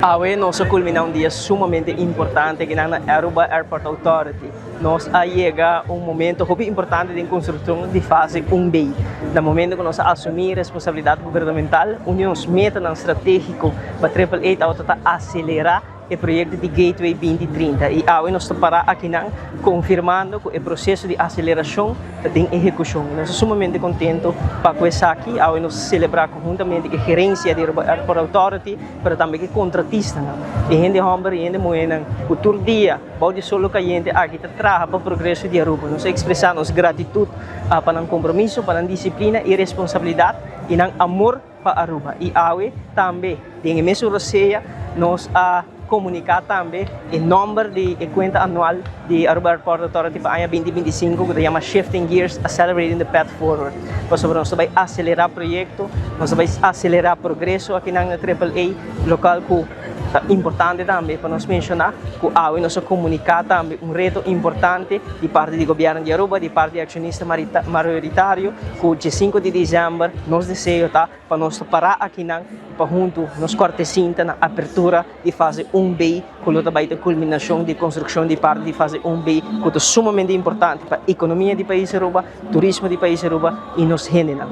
Hoy nos culmina un día sumamente importante que na Aruba Airport Authority. Nos llega um momento muito importante de construção de fase 1B. No momento que nós assumimos responsabilidade governamental, unimos meta estratégico para AAA acelerar o projeto de Gateway 2030 e hoje nós estamos aqui confirmando que o processo de aceleração está em execução. Nós estamos sumamente contentes para começar aqui, hoje nós celebrar conjuntamente a gerência da Airport Authority, para também que contratista. E a gente homem e a gente mulher, o todo dia, pode solo que a gente aqui trabalha para o progresso de Aruba. Nós expressamos gratitude para o compromisso, para a disciplina e responsabilidade e o amor para Aruba. E hoje também, em mesmo receia, nós comunicar também o número de conta anual de Aruba Airport Authority para o ano 2025, que se chama Shifting Gears, Accelerating the Path Forward. Nós vamos acelerar o projeto, nós vamos acelerar o progresso aqui na AAA local, que importante também para nós mencionar que hoje nós comunicar também reto importante de parte do governo de Aruba, de parte do acionista maioritário, que dia 5 de dezembro nós desejamos para nós parar aqui para junto nos cortecinta na abertura de fase 1B, que também a culminação de construção de parte de fase 1B, que é sumamente importante para a economia do país Aruba, turismo do país Aruba e nos general.